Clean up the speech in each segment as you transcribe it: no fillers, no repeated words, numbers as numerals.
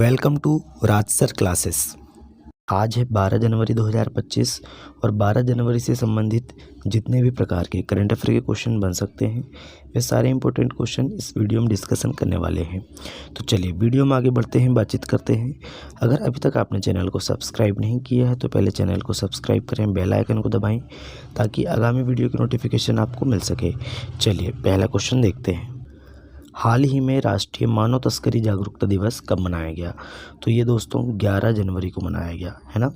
Welcome to Rajsar classes. आज है 12 जनवरी 2025 और 12 जनवरी से संबंधित जितने भी प्रकार के करंट अफेयर के क्वेश्चन बन सकते हैं वे सारे इंपॉर्टेंट क्वेश्चन इस वीडियो में डिस्कशन करने वाले हैं। तो चलिए वीडियो में आगे बढ़ते हैं, बातचीत करते हैं। अगर अभी तक आपने चैनल को सब्सक्राइब नहीं किया है तो पहले चैनल को सब्सक्राइब करें, बेल आइकन को दबाएँ ताकि आगामी वीडियो की नोटिफिकेशन आपको मिल सके। चलिए पहला क्वेश्चन देखते हैं। हाल ही में राष्ट्रीय मानव तस्करी जागरूकता दिवस कब मनाया गया? तो ये दोस्तों 11 जनवरी को मनाया गया है ना।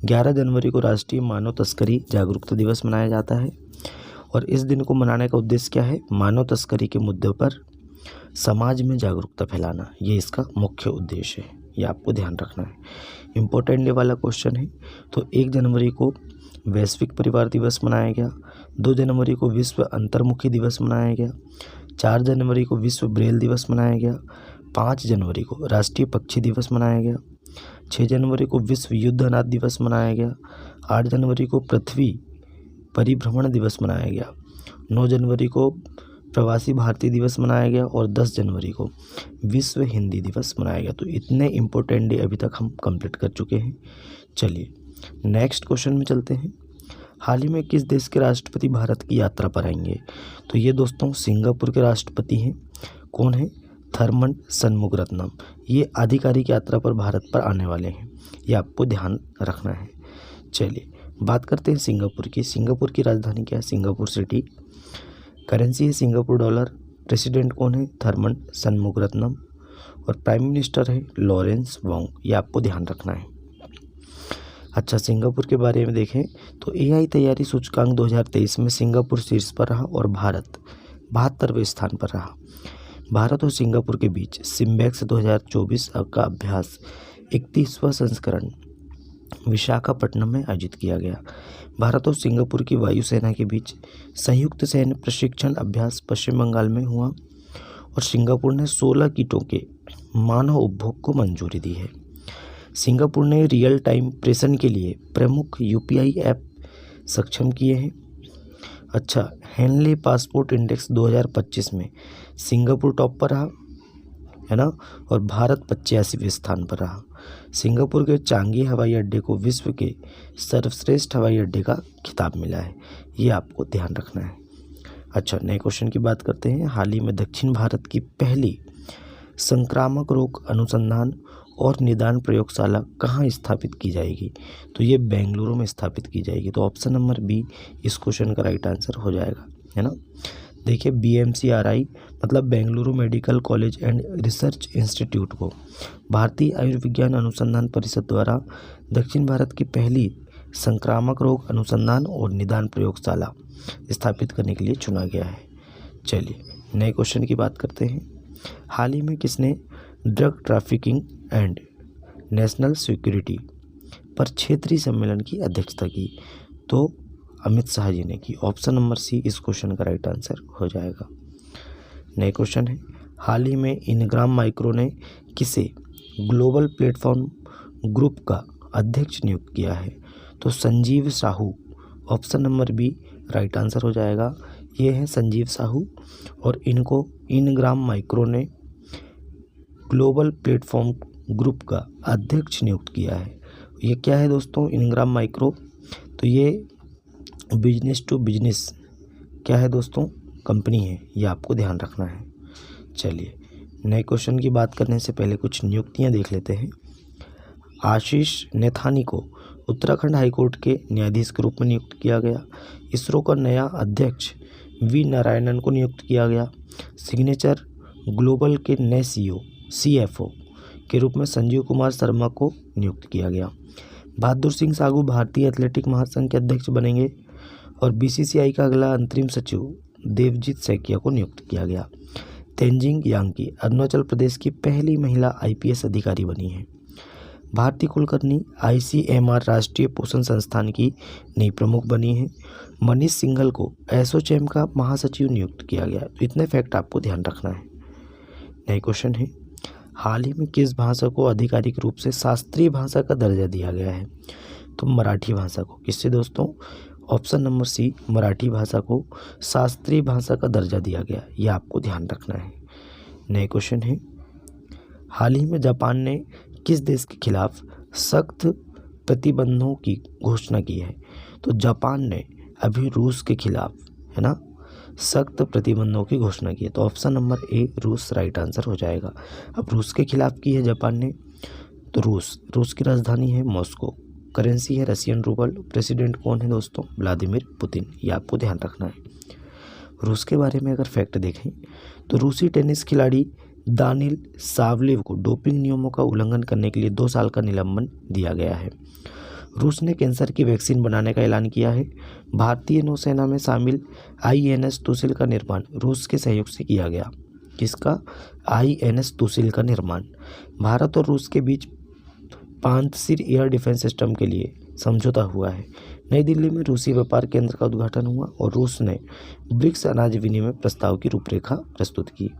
11 जनवरी को राष्ट्रीय मानव तस्करी जागरूकता दिवस मनाया जाता है और इस दिन को मनाने का उद्देश्य क्या है? मानव तस्करी के मुद्दे पर समाज में जागरूकता फैलाना, ये इसका मुख्य उद्देश्य है। ये आपको ध्यान रखना है, इम्पोर्टेंट ये वाला क्वेश्चन है। तो 1 जनवरी को वैश्विक परिवार दिवस मनाया गया, 2 जनवरी को विश्व अंतर्मुखी दिवस मनाया गया, 4 जनवरी को विश्व ब्रेल दिवस मनाया गया, 5 जनवरी को राष्ट्रीय पक्षी दिवस मनाया गया, 6 जनवरी को विश्व युद्ध अनाथ दिवस मनाया गया, 8 जनवरी को पृथ्वी परिभ्रमण दिवस मनाया गया, 9 जनवरी को प्रवासी भारतीय दिवस मनाया गया और 10 जनवरी को विश्व हिंदी दिवस मनाया गया। तो इतने इम्पोर्टेंट डे अभी तक हम कंप्लीट कर चुके हैं। चलिए नेक्स्ट क्वेश्चन में चलते हैं। हाल ही में किस देश के राष्ट्रपति भारत की यात्रा पर आएंगे? तो ये दोस्तों सिंगापुर के राष्ट्रपति हैं। कौन है? थरमन शनमुगरत्नम। ये आधिकारिक यात्रा पर भारत पर आने वाले हैं, ये आपको ध्यान रखना है। चलिए बात करते हैं सिंगापुर की। सिंगापुर की राजधानी क्या है? Singapore city. करेंसी है सिंगापुर डॉलर। प्रेसिडेंट कौन है? थरमन शनमुगरत्नम। और प्राइम मिनिस्टर है लॉरेंस वोंग, ये आपको ध्यान रखना है। अच्छा, सिंगापुर के बारे में देखें तो एआई तैयारी सूचकांक 2023 में सिंगापुर शीर्ष पर रहा और भारत 72वें स्थान पर रहा। भारत और सिंगापुर के बीच सिम्बैक्स 2024 का अभ्यास 31वां संस्करण विशाखापट्टनम में आयोजित किया गया। भारत और सिंगापुर की वायुसेना के बीच संयुक्त सैन्य प्रशिक्षण अभ्यास पश्चिम बंगाल में हुआ और सिंगापुर ने 16 कीटों के मानव उपभोग को मंजूरी दी है। सिंगापुर ने रियल टाइम प्रेषण के लिए प्रमुख यूपीआई ऐप सक्षम किए हैं। अच्छा, हेनले पासपोर्ट इंडेक्स 2025 में सिंगापुर टॉप पर रहा है ना और भारत 85वें स्थान पर रहा। सिंगापुर के चांगी हवाई अड्डे को विश्व के सर्वश्रेष्ठ हवाई अड्डे का खिताब मिला है, ये आपको ध्यान रखना है। अच्छा, नए क्वेश्चन की बात करते हैं। हाल ही में दक्षिण भारत की पहली संक्रामक रोग अनुसंधान और निदान प्रयोगशाला कहाँ स्थापित की जाएगी? तो ये बेंगलुरु में स्थापित की जाएगी। तो ऑप्शन नंबर बी इस क्वेश्चन का राइट आंसर हो जाएगा, है ना। देखिए BMCRI मतलब Bengaluru medical college and research institute को भारतीय आयुर्विज्ञान अनुसंधान परिषद द्वारा दक्षिण भारत की पहली संक्रामक रोग अनुसंधान और निदान प्रयोगशाला स्थापित करने के लिए चुना गया है। चलिए नए क्वेश्चन की बात करते हैं। हाल ही में किसने drug trafficking and national security पर क्षेत्रीय सम्मेलन की अध्यक्षता की? तो अमित शाह जी ने की। ऑप्शन नंबर सी इस क्वेश्चन का राइट आंसर हो जाएगा। नए क्वेश्चन है। हाल ही में इनग्राम माइक्रो ने किसे ग्लोबल प्लेटफॉर्म ग्रुप का अध्यक्ष नियुक्त किया है? तो Sanjeev Sahu. Option number B right answer हो जाएगा। ये है संजीव साहू और इनको इनग्राम माइक्रो ने ग्लोबल प्लेटफॉर्म ग्रुप का अध्यक्ष नियुक्त किया है। ये क्या है दोस्तों? इनग्राम माइक्रो, तो ये बिजनेस टू बिजनेस क्या है दोस्तों? कंपनी है, ये आपको ध्यान रखना है। चलिए नए क्वेश्चन की बात करने से पहले कुछ नियुक्तियां देख लेते हैं। आशीष नेथानी को उत्तराखंड हाईकोर्ट के न्यायाधीश के रूप में नियुक्त किया गया। इसरो का नया अध्यक्ष वी नारायणन को नियुक्त किया गया। सिग्नेचर ग्लोबल के नए CFO के रूप में संजीव कुमार शर्मा को नियुक्त किया गया। बहादुर सिंह सागू भारतीय एथलेटिक महासंघ के अध्यक्ष बनेंगे और BCCI का अगला अंतरिम सचिव देवजीत सैकिया को नियुक्त किया गया। तेंजिंग यांगी अरुणाचल प्रदेश की पहली महिला IPS अधिकारी बनी है। भारती कुलकर्णी ICMR राष्ट्रीय पोषण संस्थान की नई प्रमुख बनी है। मनीष सिंघल को एसोचैम का महासचिव नियुक्त किया गया। तो इतने फैक्ट आपको ध्यान रखना है। नए क्वेश्चन है। हाल ही में किस भाषा को आधिकारिक रूप से शास्त्रीय भाषा का दर्जा दिया गया है? तो मराठी भाषा को। किससे दोस्तों? ऑप्शन नंबर सी मराठी भाषा को शास्त्रीय भाषा का दर्जा दिया गया, यह आपको ध्यान रखना है। नए क्वेश्चन है। हाल ही में जापान ने किस देश के खिलाफ सख्त प्रतिबंधों की घोषणा की है? तो जापान ने अभी रूस के खिलाफ, है ना, सख्त प्रतिबंधों की घोषणा की है। तो ऑप्शन नंबर ए रूस राइट आंसर हो जाएगा। अब रूस के खिलाफ की है जापान ने, तो रूस की राजधानी है मॉस्को, करेंसी है रशियन रूबल, प्रेसिडेंट कौन है दोस्तों? Vladimir Putin. ये आपको ध्यान रखना है। रूस के बारे में अगर फैक्ट देखें तो रूसी टेनिस खिलाड़ी दानिल सावलेव को डोपिंग नियमों का उल्लंघन करने के लिए 2 साल का निलंबन दिया गया है। रूस ने कैंसर की वैक्सीन बनाने का ऐलान किया है। भारतीय नौसेना में शामिल INS तुसिल का निर्माण रूस के सहयोग से किया गया। किसका? INS तुसिल का निर्माण। भारत और रूस के बीच पांचसीर एयर डिफेंस सिस्टम के लिए समझौता हुआ है। नई दिल्ली में रूसी व्यापार केंद्र का उद्घाटन हुआ और रूस ने ब्रिक्स अनाज विनिमय प्रस्ताव की रूपरेखा प्रस्तुत की।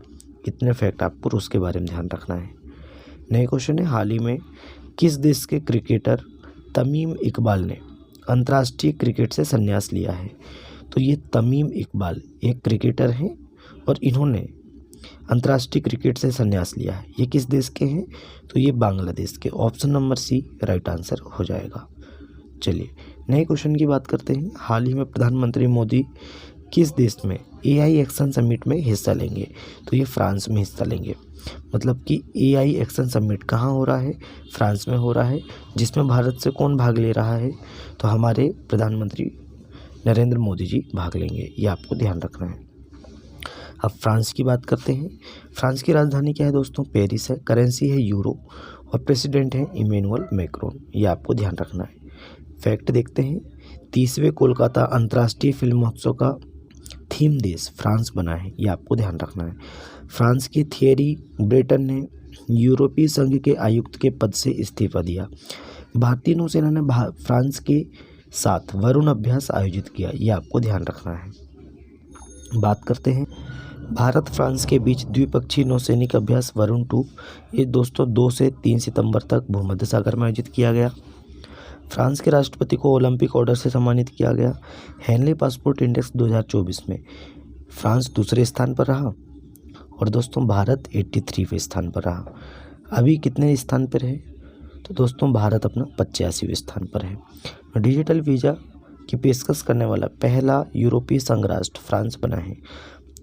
इतने फैक्ट आपको रूस के बारे में ध्यान रखना है। नए क्वेश्चन है, हाल ही में किस देश के क्रिकेटर तमीम इकबाल ने अंतर्राष्ट्रीय क्रिकेट से संन्यास लिया है? तो ये तमीम इकबाल एक क्रिकेटर हैं और इन्होंने अंतर्राष्ट्रीय क्रिकेट से संन्यास लिया है। ये किस देश के हैं? तो ये बांग्लादेश के। Option number C right answer हो जाएगा। चलिए नए क्वेश्चन की बात करते हैं। हाल ही में प्रधानमंत्री मोदी किस देश में AI एक्शन समिट में हिस्सा लेंगे? तो ये फ्रांस में हिस्सा लेंगे। मतलब कि AI एक्शन समिट कहाँ हो रहा है? फ्रांस में हो रहा है। जिसमें भारत से कौन भाग ले रहा है? तो हमारे प्रधानमंत्री नरेंद्र मोदी जी भाग लेंगे। ये आपको ध्यान रखना है। अब फ्रांस की बात करते हैं। फ्रांस की राजधानी क्या है दोस्तों? पेरिस है, करेंसी है यूरो और प्रेसिडेंट है इमैनुअल मैक्रोन। ये आपको ध्यान रखना है। फैक्ट देखते हैं। 30वें कोलकाता अंतर्राष्ट्रीय फिल्म महोत्सव का थीम देश फ्रांस बना है। ये आपको ध्यान रखना है। फ्रांस की थियरी ब्रेटन ने यूरोपीय संघ के आयुक्त के पद से इस्तीफा दिया। भारतीय नौसेना ने फ्रांस के साथ वरुण अभ्यास आयोजित किया। ये आपको ध्यान रखना है। बात करते हैं भारत फ्रांस के बीच द्विपक्षीय नौसैनिक अभ्यास वरुण 2। ये दोस्तों 2 से 3 सितंबर तक भूमध्य सागर में आयोजित किया गया। फ्रांस के राष्ट्रपति को ओलंपिक ऑर्डर से सम्मानित किया गया। हेनली पासपोर्ट इंडेक्स 2024 में फ्रांस दूसरे स्थान पर रहा और दोस्तों भारत 83वें स्थान पर रहा। अभी कितने स्थान पर है? तो दोस्तों भारत अपना 85वें स्थान पर है। डिजिटल वीज़ा की पेशकश करने वाला पहला यूरोपीय संघ राष्ट्र फ्रांस बना है।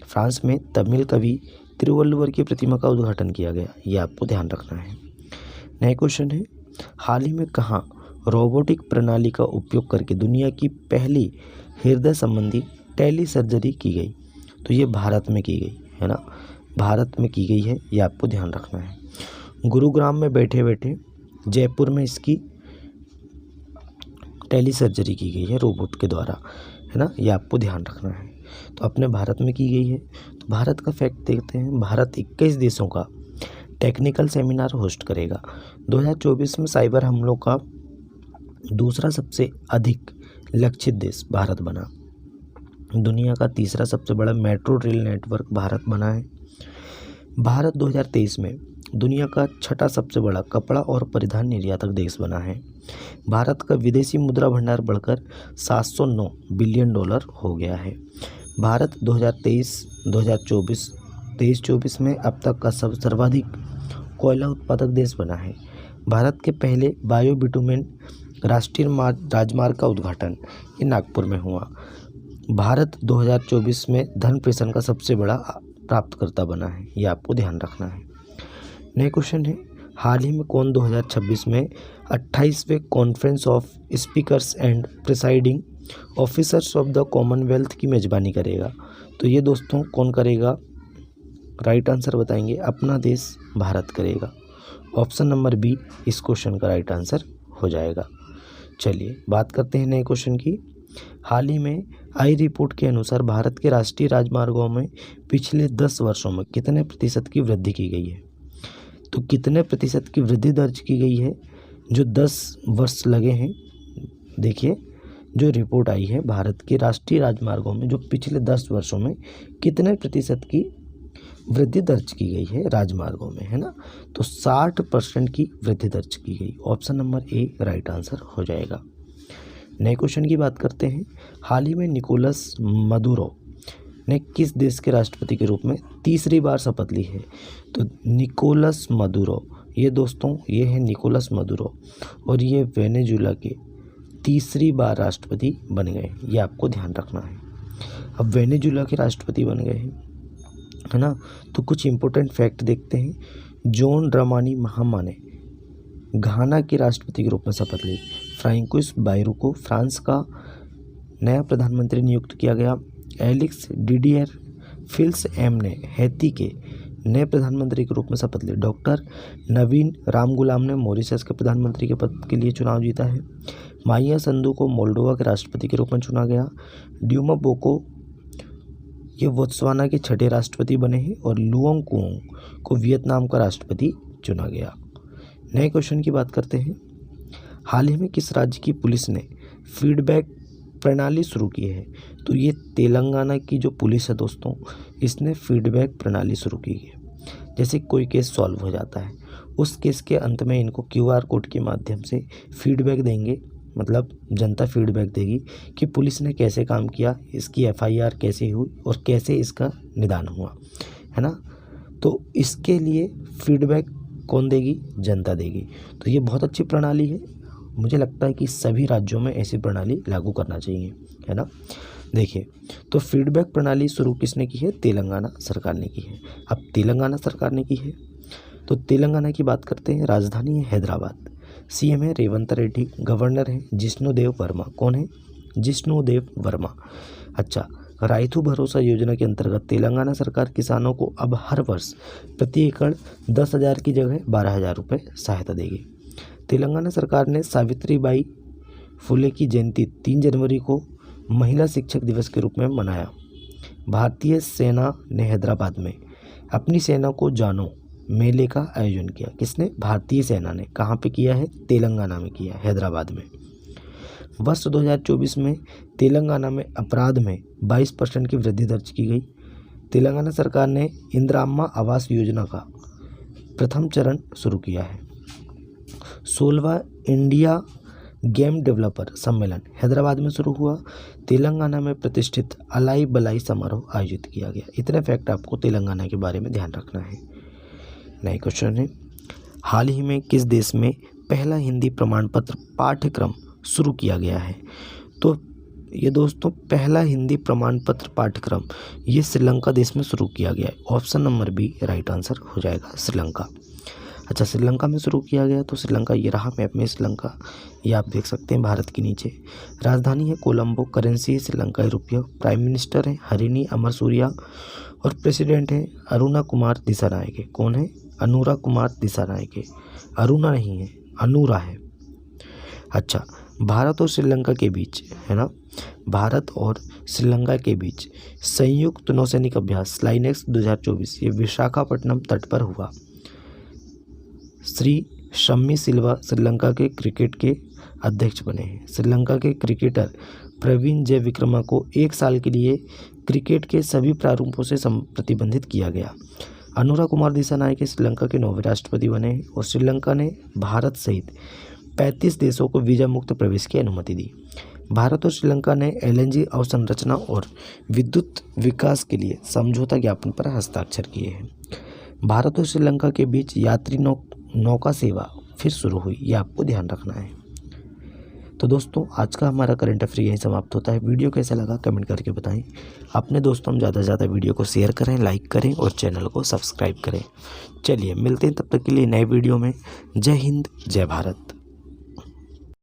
फ्रांस में तमिल कवि तिरुवल्लुवर की प्रतिमा का उद्घाटन किया गया। ये आपको ध्यान रखना है। नए क्वेश्चन है, हाल ही में कहाँ रोबोटिक प्रणाली का उपयोग करके दुनिया की पहली हृदय संबंधी टेली सर्जरी की गई? तो ये भारत में की गई है ना, भारत में की गई है। ये आपको ध्यान रखना है। गुरुग्राम में बैठे बैठे जयपुर में इसकी टेली सर्जरी की गई है रोबोट के द्वारा, है ना। ये आपको ध्यान रखना है। तो अपने भारत में की गई है। तो भारत का फैक्ट देखते हैं। भारत 21 देशों का टेक्निकल सेमिनार होस्ट करेगा। 2024 में साइबर हमलों का दूसरा सबसे अधिक लक्षित देश भारत बना। दुनिया का तीसरा सबसे बड़ा मेट्रो रेल नेटवर्क भारत बना है। भारत 2023 में दुनिया का छठा सबसे बड़ा कपड़ा और परिधान निर्यातक देश बना है। भारत का विदेशी मुद्रा भंडार बढ़कर $709 बिलियन हो गया है। भारत 2023-24 में अब तक का सर्वाधिक कोयला उत्पादक देश बना है। भारत के पहले बायो बिटुमेन राष्ट्रीय राजमार्ग का उद्घाटन ये नागपुर में हुआ। भारत 2024 में धन प्रेषण का सबसे बड़ा प्राप्तकर्ता बना है। ये आपको ध्यान रखना है। नए क्वेश्चन है, हाल ही में कौन 2026 में 28वें conference of speakers and presiding officers of the Commonwealth की मेज़बानी करेगा? तो ये दोस्तों कौन करेगा? राइट आंसर बताएंगे, अपना देश भारत करेगा। ऑप्शन नंबर बी इस क्वेश्चन का राइट आंसर हो जाएगा। चलिए बात करते हैं नए क्वेश्चन की। हाल ही में आई रिपोर्ट के अनुसार भारत के राष्ट्रीय राजमार्गों में पिछले 10 वर्षों में कितने प्रतिशत की वृद्धि की गई है? तो कितने प्रतिशत की वृद्धि दर्ज की गई है जो 10 वर्ष लगे हैं? देखिए जो रिपोर्ट आई है भारत के राष्ट्रीय राजमार्गों में जो पिछले 10 वर्षों में कितने प्रतिशत की वृद्धि दर्ज की गई है राजमार्गों में, है ना। तो 60% की वृद्धि दर्ज की गई। Option number A right answer हो जाएगा। नए क्वेश्चन की बात करते हैं। हाल ही में निकोलस मदुरो ने किस देश के राष्ट्रपति के रूप में तीसरी बार शपथ ली है? तो निकोलस मदुरो ये दोस्तों ये है निकोलस मदुरो और ये वेनेजुएला के तीसरी बार राष्ट्रपति बन गए, ये आपको ध्यान रखना है। अब वेनेजुएला के राष्ट्रपति बन गए हैं, है ना। तो कुछ इंपॉर्टेंट फैक्ट देखते हैं। जॉन ड्रामानी महामा ने घाना के राष्ट्रपति के रूप में शपथ ली। फ्रांकोइस बायरू को फ्रांस का नया प्रधानमंत्री नियुक्त किया गया। एलिक्स डिडियर फिल्स एम ने हैती के नए प्रधानमंत्री के रूप में शपथ ली। डॉक्टर नवीन रामगुलाम ने मॉरिशस के प्रधानमंत्री के पद के लिए चुनाव जीता है। माइया संधू को मोल्डोवा के राष्ट्रपति के रूप में चुना गया। ड्यूमा बोको ये बोत्सवाना के छठे राष्ट्रपति बने हैं और लुओंग कुओंग को वियतनाम का राष्ट्रपति चुना गया। नए क्वेश्चन की बात करते हैं। हाल ही में किस राज्य की पुलिस ने फीडबैक प्रणाली शुरू की है? तो ये तेलंगाना की जो पुलिस है दोस्तों, इसने फीडबैक प्रणाली शुरू की है। जैसे कोई केस सॉल्व हो जाता है, उस केस के अंत में इनको QR कोड के माध्यम से फीडबैक देंगे, मतलब जनता फीडबैक देगी कि पुलिस ने कैसे काम किया, इसकी FIR कैसे हुई और कैसे इसका निदान हुआ, है ना। तो इसके लिए फीडबैक कौन देगी? जनता देगी। तो ये बहुत अच्छी प्रणाली है। मुझे लगता है कि सभी राज्यों में ऐसी प्रणाली लागू करना चाहिए, है ना। देखिए, तो फीडबैक प्रणाली शुरू किसने की है? तेलंगाना सरकार ने की है। अब तेलंगाना सरकार ने की है तो तेलंगाना की बात करते हैं। राजधानी है हैदराबाद। CM है रेवंत रेड्डी। गवर्नर है जिष्णुदेव वर्मा। कौन है? जिष्णुदेव वर्मा। अच्छा, रायतू भरोसा योजना के अंतर्गत तेलंगाना सरकार किसानों को अब हर वर्ष प्रति एकड़ 10,000 की जगह 12,000 रुपये सहायता देगी। तेलंगाना सरकार ने सावित्रीबाई फुले की जयंती 3 जनवरी को महिला शिक्षक दिवस के रूप में मनाया। भारतीय सेना ने हैदराबाद में अपनी सेना को जानो मेले का आयोजन किया। किसने? भारतीय सेना ने। कहाँ पे किया है? तेलंगाना में किया, हैदराबाद में। वर्ष 2024 में तेलंगाना में अपराध में 22% की वृद्धि दर्ज की गई। तेलंगाना सरकार ने इंदिरा आवास योजना का प्रथम चरण शुरू किया है। 16वां इंडिया गेम डेवलपर सम्मेलन हैदराबाद में शुरू हुआ। तेलंगाना में प्रतिष्ठित अलाई बलाई समारोह आयोजित किया गया। इतने फैक्ट आपको तेलंगाना के बारे में ध्यान रखना है। नए क्वेश्चन है, हाल ही में किस देश में पहला हिंदी प्रमाण पत्र पाठ्यक्रम शुरू किया गया है? तो ये दोस्तों पहला हिंदी प्रमाण पत्र पाठ्यक्रम ये श्रीलंका देश में शुरू किया गया है। Option number B right answer हो जाएगा, श्रीलंका। अच्छा, श्रीलंका में शुरू किया गया तो श्रीलंका ये रहा मैप में श्रीलंका, ये आप देख सकते हैं भारत के नीचे। राजधानी है कोलंबो। करेंसी है श्रीलंकाई रुपया। प्राइम मिनिस्टर है हरिनी अमरसूरिया और प्रेसिडेंट है अरुणा कुमार दिसानायके। कौन है? अनुरा कुमार दिसानायके। अरुणा नहीं है, अनुरा है। अच्छा, भारत और श्रीलंका के बीच, है ना, भारत और श्रीलंका के बीच संयुक्त नौसैनिक अभ्यास स्लाइनेक्स 2024 ये विशाखापट्टनम तट पर हुआ। श्री शम्मी सिल्वा श्रीलंका के क्रिकेट के अध्यक्ष बने हैं। श्रीलंका के क्रिकेटर प्रवीण जयविक्रमा को 1 साल के लिए क्रिकेट के सभी प्रारूपों से प्रतिबंधित किया गया। अनुरा कुमार दिसानायके श्रीलंका के 9वें राष्ट्रपति बने हैं और श्रीलंका ने भारत सहित 35 देशों को वीज़ा मुक्त प्रवेश की अनुमति दी। भारत और श्रीलंका ने LNG अवसंरचना और विद्युत विकास के लिए समझौता ज्ञापन पर हस्ताक्षर किए हैं। भारत और श्रीलंका के बीच यात्री नौका सेवा फिर शुरू हुई, ये आपको ध्यान रखना है। तो दोस्तों आज का हमारा करंट अफेयर यहीं समाप्त होता है। वीडियो कैसा लगा कमेंट करके बताएं। अपने दोस्तों में ज़्यादा से ज़्यादा वीडियो को शेयर करें, लाइक करें और चैनल को सब्सक्राइब करें। चलिए मिलते हैं तब तक के लिए नए वीडियो में। जय हिंद, जय भारत।